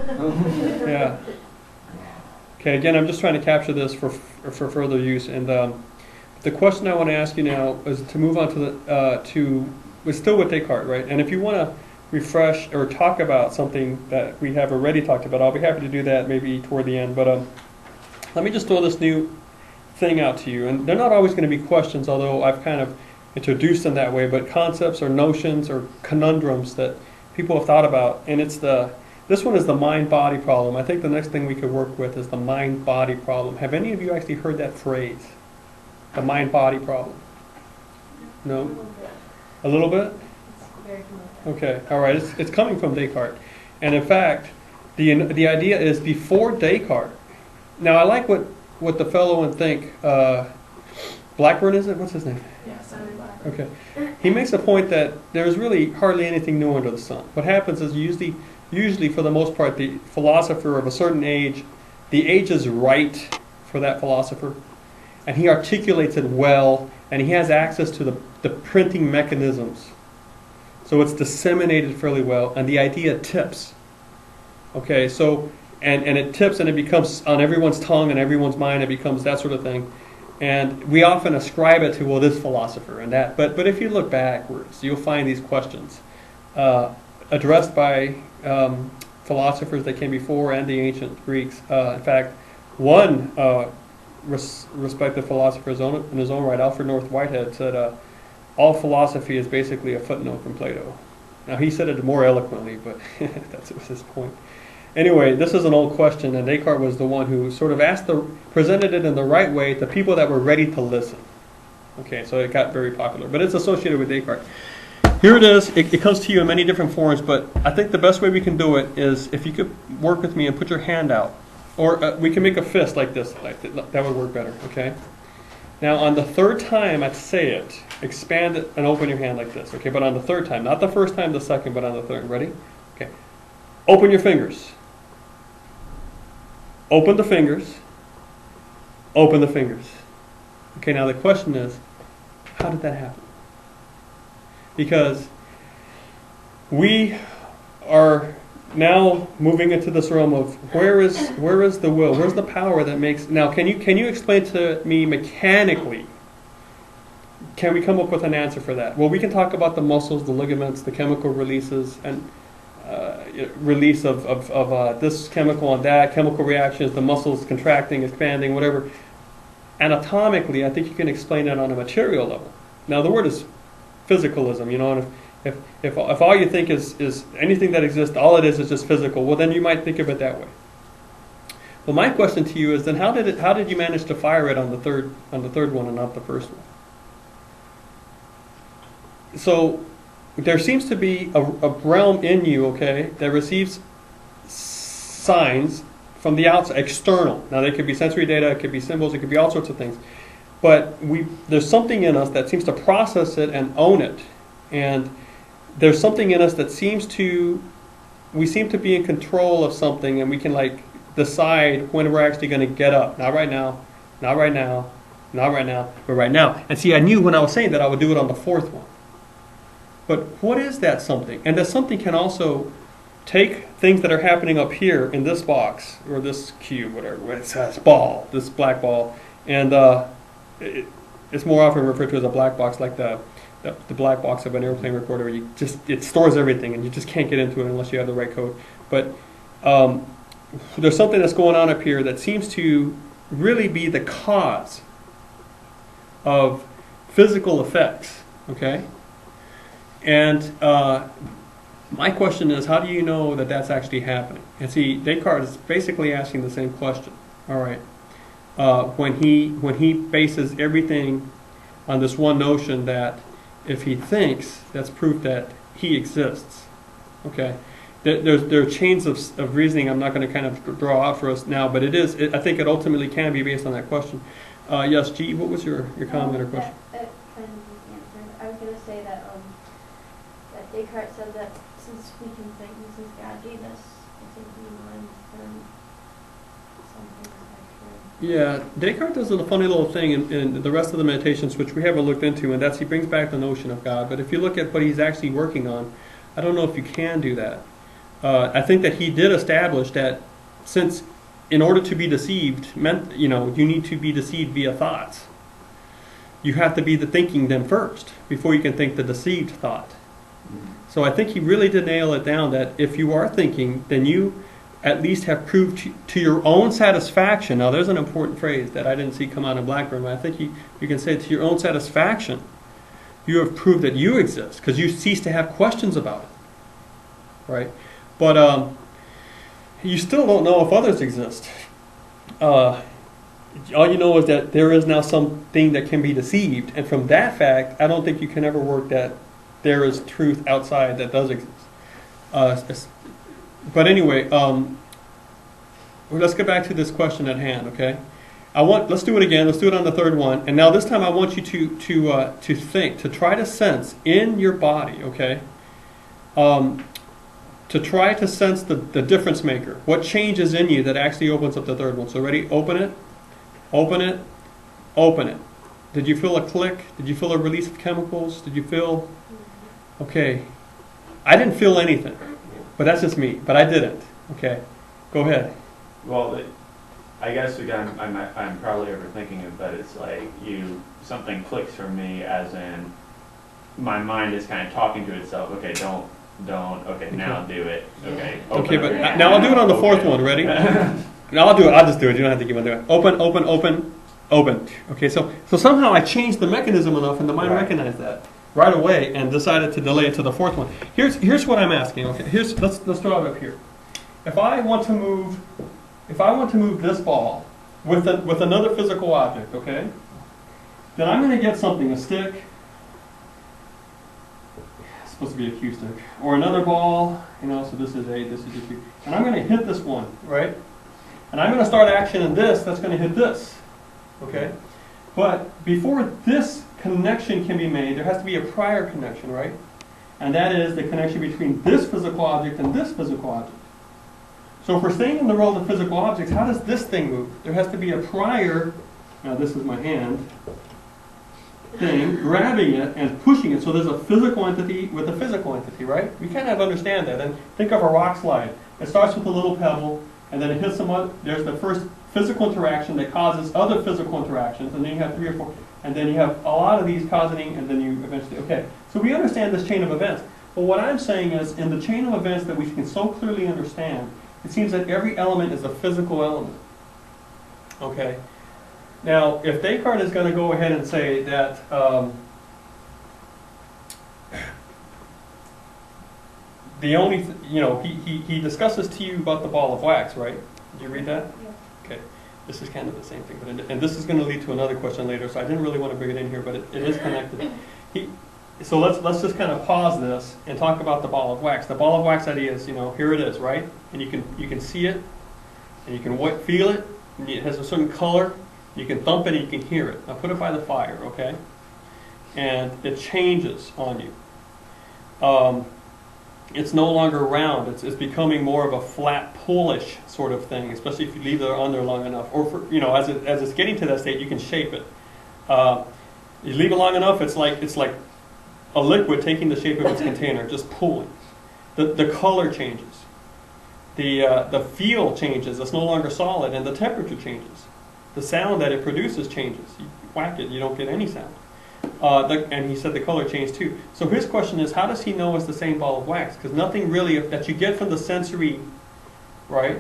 Yeah. Okay, again, I'm just trying to capture this for further use. And the question I want to ask you now is to move on to we're still with Descartes, right? And if you want to refresh or talk about something that we have already talked about, I'll be happy to do that maybe toward the end. But let me just throw this new thing out to you. And they're not always going to be questions, although I've kind of introduced them that way, but concepts or notions or conundrums that people have thought about. And this one is the mind-body problem. I think the next thing we could work with is the mind-body problem. Have any of you actually heard that phrase? The mind-body problem? No? A little bit? Okay, all right. It's coming from Descartes. And in fact, the idea is before Descartes. Now, I like what the fellow and think, Blackburn, is it? What's his name? Yeah, Simon Blackburn. Okay. He makes a point that there's really hardly anything new under the sun. What happens is usually for the most part, the philosopher of a certain age, the age is right for that philosopher, and he articulates it well, and he has access to the printing mechanisms. So it's disseminated fairly well, and the idea tips. Okay, so, and it tips and it becomes on everyone's tongue and everyone's mind, it becomes that sort of thing. And we often ascribe it to, well, this philosopher and that. But if you look backwards, you'll find these questions addressed by philosophers that came before and the ancient Greeks. In fact, one respected philosopher in his own right, Alfred North Whitehead, said, all philosophy is basically a footnote from Plato. Now, he said it more eloquently, but that was his point. Anyway, this is an old question, and Descartes was the one who sort of presented it in the right way to people that were ready to listen. Okay, so it got very popular, but it's associated with Descartes. Here it is. It comes to you in many different forms, but I think the best way we can do it is if you could work with me and put your hand out, or we can make a fist like this. That would work better. Okay. Now, on the third time I say it, expand it and open your hand like this. Okay, but on the third time, not the first time, the second, but on the third. Ready? Okay. Open your fingers. Open the fingers. Open the fingers. Okay, now the question is, how did that happen? Because we are now moving into this realm of where is the will? Where's the power that makes? Now, can you explain to me mechanically? Can we come up with an answer for that? Well, we can talk about the muscles, the ligaments, the chemical releases, and release of this chemical and that, chemical reactions, the muscles contracting, expanding, whatever. Anatomically, I think you can explain it on a material level. Now, the word is physicalism, you know, and if all you think is anything that exists, all it is just physical, well, then you might think of it that way. Well, my question to you is then how did you manage to fire it on the third one and not the first one? So there seems to be a realm in you, okay, that receives signs from the outside, external. Now, they could be sensory data, it could be symbols, it could be all sorts of things. But there's something in us that seems to process it and own it. And there's something in us that we seem to be in control of something, and we can like decide when we're actually going to get up. Not right now, not right now, not right now, but right now. And see, I knew when I was saying that I would do it on the fourth one. But what is that something? And that something can also take things that are happening up here in this box, or this cube, whatever, it's this ball, this black ball, and it's more often referred to as a black box, like the black box of an airplane recorder. It stores everything, and you just can't get into it unless you have the right code. But there's something that's going on up here that seems to really be the cause of physical effects. Okay. And my question is, how do you know that that's actually happening? And see, Descartes is basically asking the same question. All right, when he bases everything on this one notion that if he thinks, that's proof that he exists. Okay, there are chains of reasoning I'm not going to kind of draw out for us now, but I think it ultimately can be based on that question. Yes, G, what was your comment or question? That kind of answered. I was going to say that Descartes said that since we can think, since God gave us a thinking mind, then something is true. Yeah, Descartes does a funny little thing in the rest of the meditations, which we haven't looked into, and that's he brings back the notion of God. But if you look at what he's actually working on, I don't know if you can do that. I think that he did establish that since in order to be deceived meant, you need to be deceived via thoughts. You have to be the thinking them first before you can think the deceived thought. So I think he really did nail it down that if you are thinking, then you at least have proved to your own satisfaction. Now there's an important phrase that I didn't see come out in Blackburn, but I think you can say to your own satisfaction, you have proved that you exist because you cease to have questions about it. Right? But you still don't know if others exist. All you know is that there is now something that can be deceived. And from that fact, I don't think you can ever work that there is truth outside that does exist. But anyway, let's get back to this question at hand, okay? Let's do it again. Let's do it on the third one. And now this time I want you to think, to try to sense in your body, okay? To try to sense the difference maker. What changes in you that actually opens up the third one? So ready? Open it. Open it. Open it. Did you feel a click? Did you feel a release of chemicals? Did you feel... Okay. I didn't feel anything. But that's just me. But I didn't. Okay. Go ahead. Well, I guess again, I'm probably overthinking it, but it's like something clicks for me, as in my mind is kind of talking to itself. Okay, don't. Okay, now do it. Okay. Okay, but now I'll do it on the fourth one. Ready? Now I'll do it. I'll just do it. You don't have to keep on doing it. Open, open, open, open. Okay, so somehow I changed the mechanism enough, and the mind recognized that right away and decided to delay it to the fourth one. Here's what I'm asking. Okay, let's throw it up here. If I want to move this ball with another physical object, okay, then I'm going to get something, a stick. It's supposed to be a cue stick, or another ball. So this is A, this is a Q, and I'm going to hit this one, right? And I'm going to start action in this. That's going to hit this, okay? But before this connection can be made, there has to be a prior connection, right? And that is the connection between this physical object and this physical object. So if we're staying in the world of physical objects, how does this thing move? There has to be a prior, now this is my hand, thing, grabbing it and pushing it. So there's a physical entity with a physical entity, right? We kind of understand that. And think of a rock slide. It starts with a little pebble, and then it hits someone. There's the first physical interaction that causes other physical interactions, and then you have 3 or 4, and then you have a lot of these causing, and then you eventually, okay. So we understand this chain of events. But what I'm saying is, in the chain of events that we can so clearly understand, it seems that every element is a physical element. Okay. Now, if Descartes is going to go ahead and say that the only, he discusses to you about the ball of wax, right? Did you read that? Yeah. Okay. This is kind of the same thing, and this is going to lead to another question later. So I didn't really want to bring it in here, but it is connected. So let's just kind of pause this and talk about the ball of wax. The ball of wax idea is, here it is, right? And you can see it, and you can feel it, and it has a certain color. You can thump it and you can hear it. Now put it by the fire, okay? And it changes on you. It's no longer round. It's becoming more of a flat, pull-ish sort of thing, especially if you leave it on there long enough. Or as it's getting to that state, you can shape it. You leave it long enough, it's like a liquid taking the shape of its container, just pulling. The color changes. The feel changes. It's no longer solid, and the temperature changes. The sound that it produces changes. You whack it, you don't get any sound. And he said the color changed too. So his question is, how does he know it's the same ball of wax? Because nothing really that you get from the sensory, right,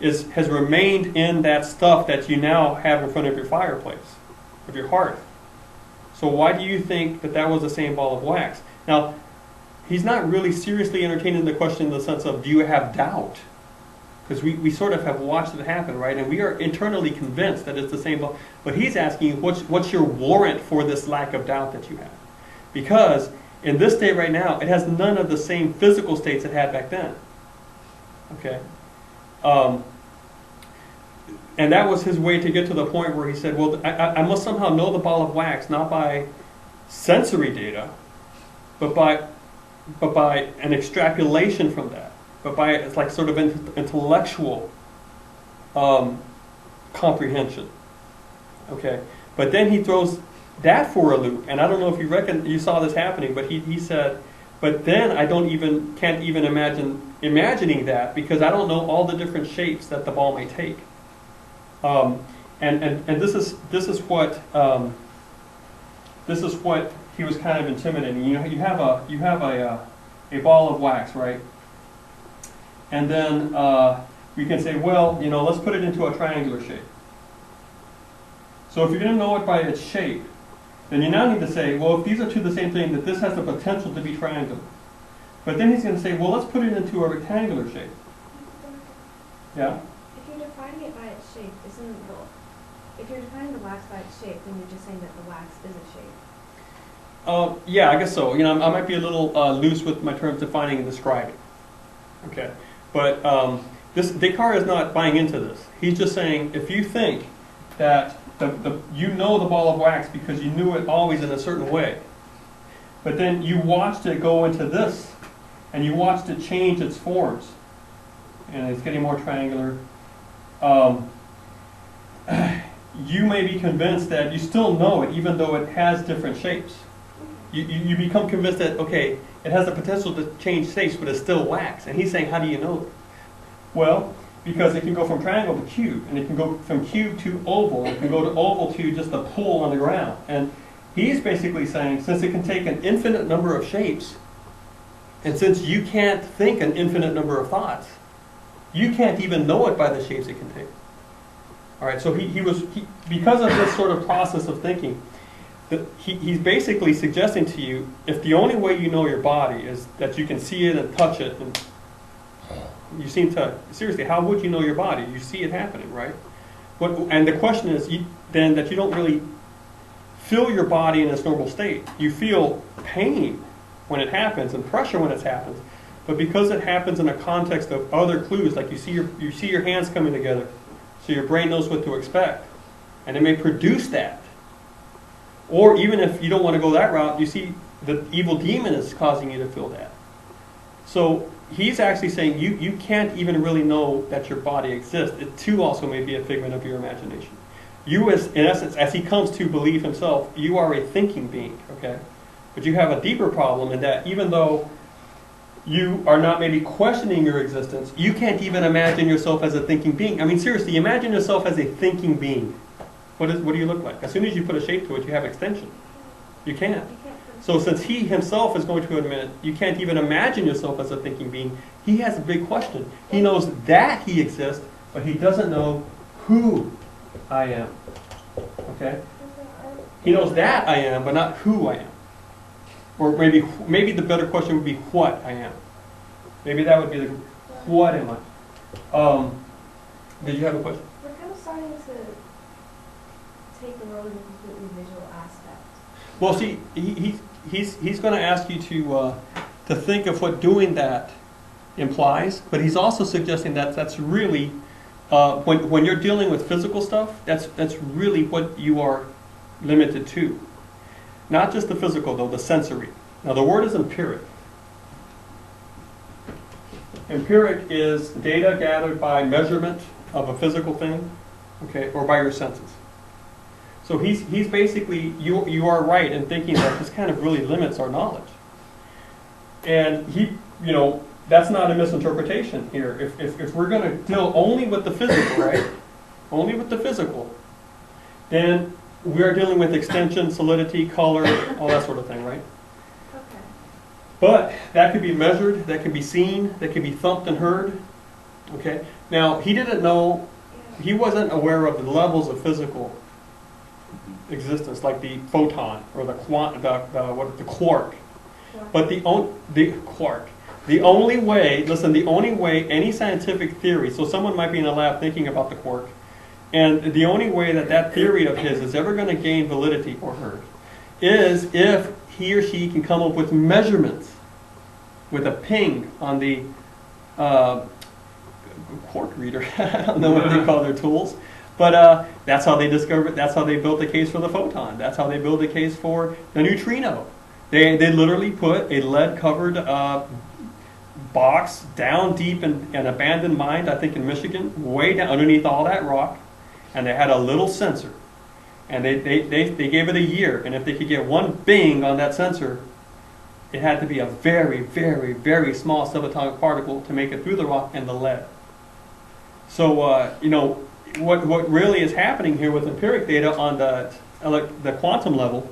has remained in that stuff that you now have in front of your fireplace, of your hearth. So why do you think that was the same ball of wax? Now, he's not really seriously entertaining the question in the sense of, do you have doubt? Because we sort of have watched it happen, right? And we are internally convinced that it's the same ball. But he's asking you, what's your warrant for this lack of doubt that you have? Because in this state right now, it has none of the same physical states it had back then. Okay? And that was his way to get to the point where he said, well, I must somehow know the ball of wax, not by sensory data, but by an extrapolation from that. But by it's like sort of intellectual comprehension. Okay, but then he throws that for a loop, and I don't know if you saw this happening, but he said, But then I can't even imagine imagining that, because I don't know all the different shapes that the ball may take. And this is what he was kind of intimidating. You know, you have a ball of wax, right? And then we can say, well, you know, let's put it into a triangular shape. So if you're going to know it by its shape, then you now need to say, well, if these are two the same thing, that this has the potential to be triangular. But then he's going to say, well, let's put it into a rectangular shape. Yeah? If you're defining it by its shape, if you're defining the wax by its shape, then you're just saying that the wax is a shape. Yeah, I guess so. You know, I might be a little loose with my terms defining and describing. Okay, but Descartes is not buying into this. He's just saying, if you think that you know the ball of wax because you knew it always in a certain way, but then you watched it go into this, and you watched it change its forms, and it's getting more triangular, you may be convinced that you still know it even though it has different shapes. You become convinced that, okay, it has the potential to change shapes, but it's still wax. And he's saying, how do you know it? Well, because it can go from triangle to cube, and it can go from cube to oval, and it can go to oval to just a pool on the ground. And he's basically saying, since it can take an infinite number of shapes, and since you can't think an infinite number of thoughts, you can't even know it by the shapes it can take. All right, so because of this sort of process of thinking, he's basically suggesting to you, if the only way you know your body is that you can see it and touch it, and you seem to, seriously, how would you know your body? You see it happening, right? And the question is then that you don't really feel your body in its normal state. You feel pain when it happens and pressure when it happens, but because it happens in a context of other clues, like you see your hands coming together, so your brain knows what to expect, and it may produce that. Or even if you don't want to go that route, you see the evil demon is causing you to feel that. So he's actually saying you can't even really know that your body exists. It too also may be a figment of your imagination. You, in essence, as he comes to believe himself, you are a thinking being, okay? But you have a deeper problem in that even though you are not maybe questioning your existence, you can't even imagine yourself as a thinking being. I mean, seriously, imagine yourself as a thinking being. What do you look like? As soon as you put a shape to it, you have extension. You can't. So since he himself is going to admit you can't even imagine yourself as a thinking being, he has a big question. He knows that he exists, but he doesn't know who I am. Okay? He knows that I am, but not who I am. Or maybe the better question would be what I am. Maybe that would be what am I? Did you have a question? We're kind of starting to take the world in a completely visual aspect. Well, see, he's going to ask you to think of what doing that implies, but he's also suggesting that that's really when you're dealing with physical stuff, that's really what you are limited to. Not just the physical, though, the sensory. Now, the word is empiric. Empiric is data gathered by measurement of a physical thing, okay, or by your senses. So he's basically, you are right in thinking that this kind of really limits our knowledge. And that's not a misinterpretation here. If we're going to deal only with the physical, right, only with the physical, then we are dealing with extension, solidity, color, all that sort of thing, right? Okay. But that could be measured, that can be seen, that can be thumped and heard. Okay. Now he didn't know, he wasn't aware of the levels of physical existence, like the photon or the quark. But the quark. The only way, listen, the only way any scientific theory, so someone might be in a lab thinking about the quark, and the only way that theory of his is ever going to gain validity or hers is if he or she can come up with measurements with a ping on the quark reader. I don't know what they call their tools. But that's how they discovered, that's how they built the case for the photon. That's how they built the case for the neutrino. They literally put a lead-covered box down deep in an abandoned mine, I think in Michigan, way down underneath all that rock, and they had a little sensor. And they gave it a year, and if they could get one bing on that sensor, it had to be a very, very, very small subatomic particle to make it through the rock and the lead. So, you know, what really is happening here with empiric data on the quantum level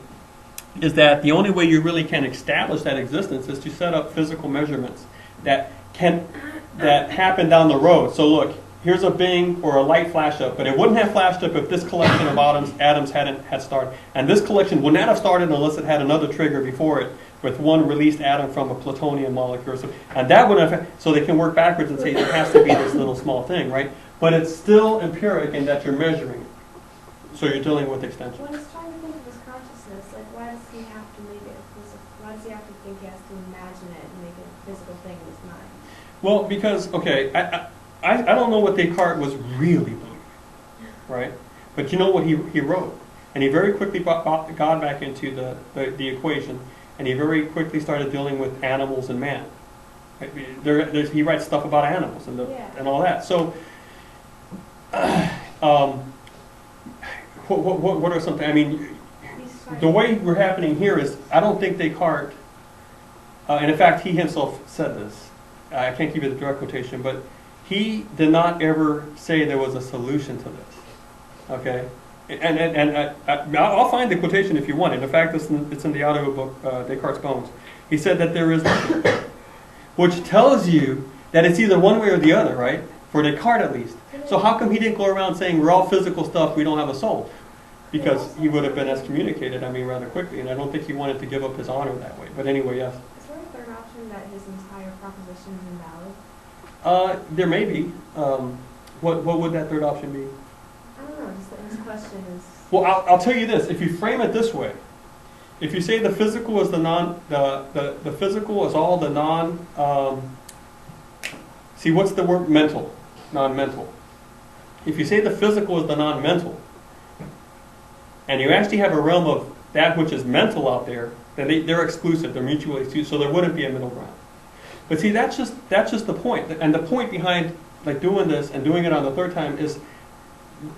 is that the only way you really can establish that existence is to set up physical measurements that happen down the road. So look, here's a bing or a light flash up, but it wouldn't have flashed up if this collection of atoms had started. And this collection would not have started unless it had another trigger before it with one released atom from a plutonium molecule. And that would have, so they can work backwards and say there has to be this little small thing, right? But it's still empiric in that you're measuring it. So you're dealing with extension. When he's trying to think of his consciousness, like why does he have to make it physical? Why does he have to think he has to imagine it and make it a physical thing in his mind? Well, because, okay, I don't know what Descartes was really believing, right? But you know what he wrote? And he very quickly brought God back into the equation, and he very quickly started dealing with animals and man. He writes stuff about animals and all that. So, what are something? I mean, the way we're happening here is I don't think Descartes, and in fact he himself said this. I can't give you the direct quotation, but he did not ever say there was a solution to this. Okay, and I'll find the quotation if you want it. In fact, it's in the audio book Descartes' Bones. He said that there is nothing, which tells you that it's either one way or the other, right? For Descartes at least. So how come he didn't go around saying we're all physical stuff, we don't have a soul? Because he would have been excommunicated, rather quickly, and I don't think he wanted to give up his honor that way. But anyway, yes. Is there a third option that his entire proposition is invalid? There may be. What would that third option be? I don't know, just that his question is... Well, I'll tell you this. If you frame it this way, if you say the physical is the physical is all the see, what's the word? Mental, non-mental. If you say the physical is the non-mental, and you actually have a realm of that which is mental out there, then they're exclusive, they're mutually exclusive, so there wouldn't be a middle ground. But see, that's just the point. And the point behind like doing this and doing it on the third time is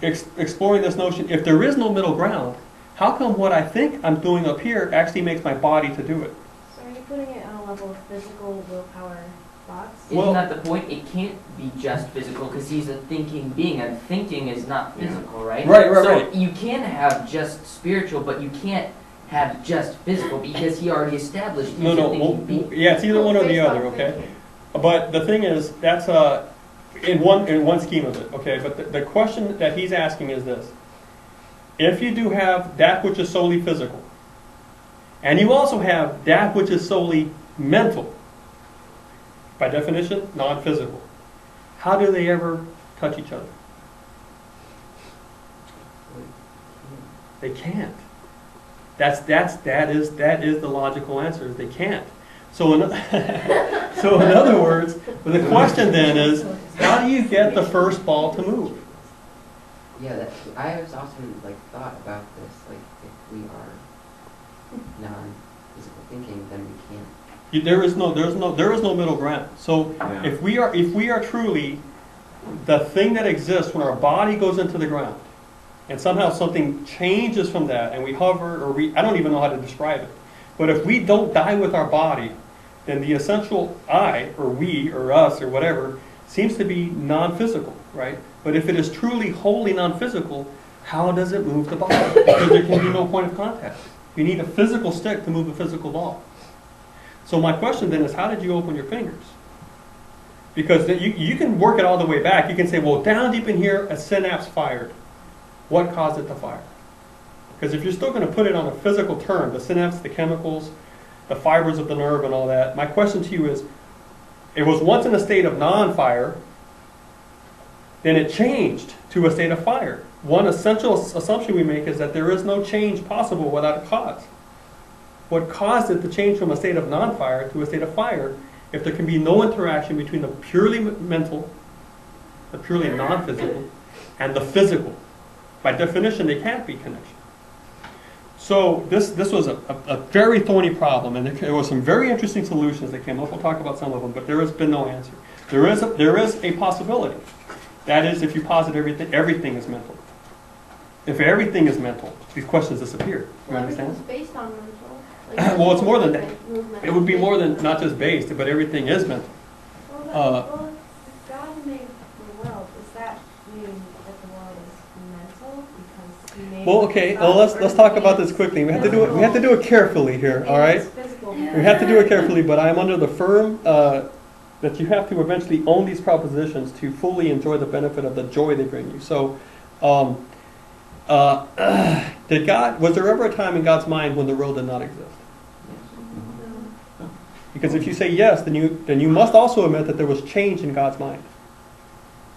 exploring this notion, if there is no middle ground, how come what I think I'm doing up here actually makes my body to do it? So are you putting it on a level of physical willpower thoughts? Isn't that the point? It can't be just physical because he's a thinking being, and thinking is not physical, right? Right. So you can have just spiritual, but you can't have just physical because he already established he's a thinking being. Yeah, it's either one or the other, okay? But the thing is, that's in one scheme of it, okay? But the question that he's asking is this. If you do have that which is solely physical, and you also have that which is solely mental, by definition, non-physical, how do they ever touch each other? They can't. That is the logical answer. Is they can't. So in other words, the question then is, how do you get the first ball to move? Yeah, I have often thought about this. If we are non-physical thinking, then we can't. There is no middle ground. So if we are truly the thing that exists when our body goes into the ground, and somehow something changes from that, and we hover, or I don't even know how to describe it. But if we don't die with our body, then the essential I, or we, or us, or whatever, seems to be non-physical, right? But if it is truly wholly non-physical, how does it move the ball? Because there can be no point of contact. You need a physical stick to move a physical ball. So my question then is, how did you open your fingers? Because you can work it all the way back. You can say, well, down deep in here, a synapse fired. What caused it to fire? Because if you're still going to put it on a physical term, the synapse, the chemicals, the fibers of the nerve and all that, my question to you is, it was once in a state of non-fire, then it changed to a state of fire. One essential assumption we make is that there is no change possible without a cause. What caused it to change from a state of non-fire to a state of fire, if there can be no interaction between the purely mental, the purely non-physical, and the physical? By definition, they can't be connection. So this was a very thorny problem, and there were some very interesting solutions that came up. We'll talk about some of them, but there has been no answer. There is a possibility. That is, if you posit everything is mental. If everything is mental, these questions disappear. You understand? Everything's based on mental. Like, Well, it's more than that. movement, It would be more than not just based, but everything is mental. Well, if God made the world, does that mean that the world is mental because he made? Well, okay. Well, let's talk about this quickly. We have to do it. We have to do it carefully here. All right. It's physical. Yeah. We have to do it carefully, but I am under the firm that you have to eventually own these propositions to fully enjoy the benefit of the joy they bring you. So, was there ever a time in God's mind when the world did not exist? Because if you say yes, then you must also admit that there was change in God's mind.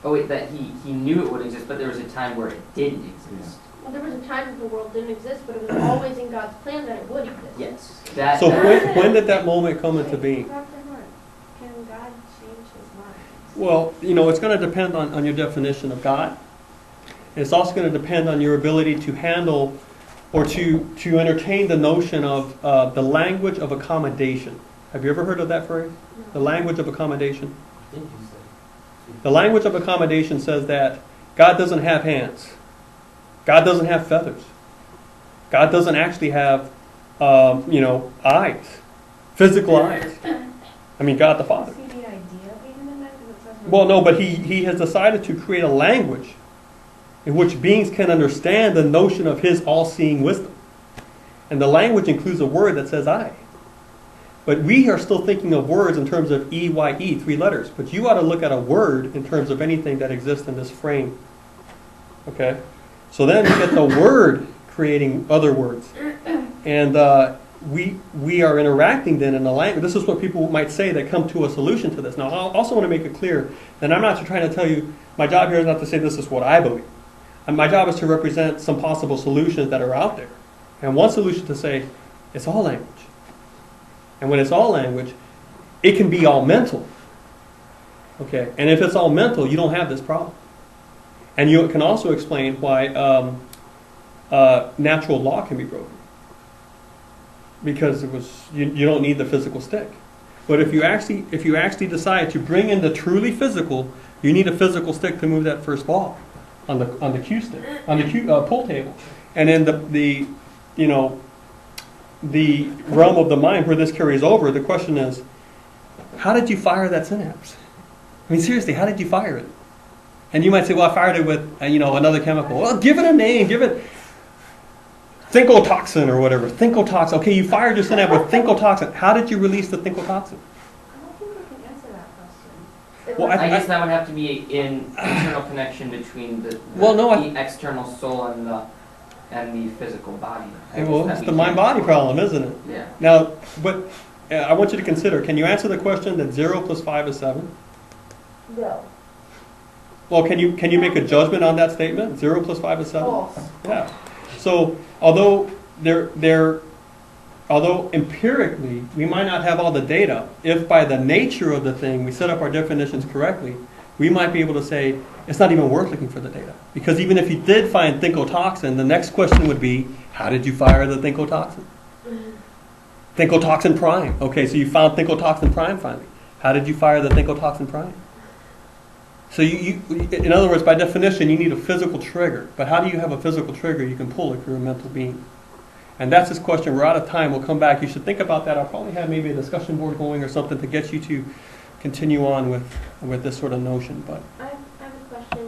Oh wait, that he knew it would exist, but there was a time where it didn't exist. Well, there was a time that the world didn't exist, but it was always in God's plan that it would exist. Yes. That, So that- when did that moment come into being? Dr. Hart, can God change his mind? Well, it's going to depend on your definition of God. It's also going to depend on your ability to handle or to entertain the notion of the language of accommodation. Have you ever heard of that phrase? The language of accommodation? I think you said. The language of accommodation says that God doesn't have hands. God doesn't have feathers. God doesn't actually have, eyes, physical eyes. I mean, God the Father. See the idea even in that? 'Cause it says Well, no, but he has decided to create a language in which beings can understand the notion of his all-seeing wisdom. And the language includes a word that says I. But we are still thinking of words in terms of E-Y-E, 3 letters. But you ought to look at a word in terms of anything that exists in this frame. Okay? So then you get the word creating other words. And we are interacting then in a language. This is what people might say that come to a solution to this. Now, I also want to make it clear that I'm not trying to tell you, my job here is not to say this is what I believe. And my job is to represent some possible solutions that are out there. And one solution to say, it's all language. And when it's all language, it can be all mental. Okay? And if it's all mental, you don't have this problem. And you can also explain why natural law can be broken. Because you don't need the physical stick. But if you actually decide to bring in the truly physical, you need a physical stick to move that first ball on the cue stick, on the pull table. And in the realm of the mind where this carries over, the question is, how did you fire that synapse? I mean, seriously, how did you fire it? And you might say, well, I fired it with another chemical. Well, give it a name. Give it thinkotoxin or whatever. Thinkotoxin. Okay, you fired your synapse with thinkotoxin. How did you release the thinkotoxin? I don't think we can answer that question. Well, I guess that would have to be an internal connection between the external soul and the physical body. Well, it's the mind-body problem, isn't it? Yeah. Now, but I want you to consider, can you answer the question that 0 plus 5 is 7? No. Well, can you make a judgment on that statement? 0 plus 5 is 7? False. Yeah. So, although empirically we might not have all the data, if by the nature of the thing we set up our definitions correctly, we might be able to say it's not even worth looking for the data. Because even if you did find thinkotoxin, the next question would be, how did you fire the thinkotoxin? Thinkotoxin prime. Okay, so you found thinkotoxin prime finally. How did you fire the thinkotoxin prime? So in other words, by definition, you need a physical trigger. But how do you have a physical trigger you can pull if you're a mental being? And that's this question. We're out of time. We'll come back. You should think about that. I'll probably have maybe a discussion board going or something to get you to continue on with this sort of notion. But I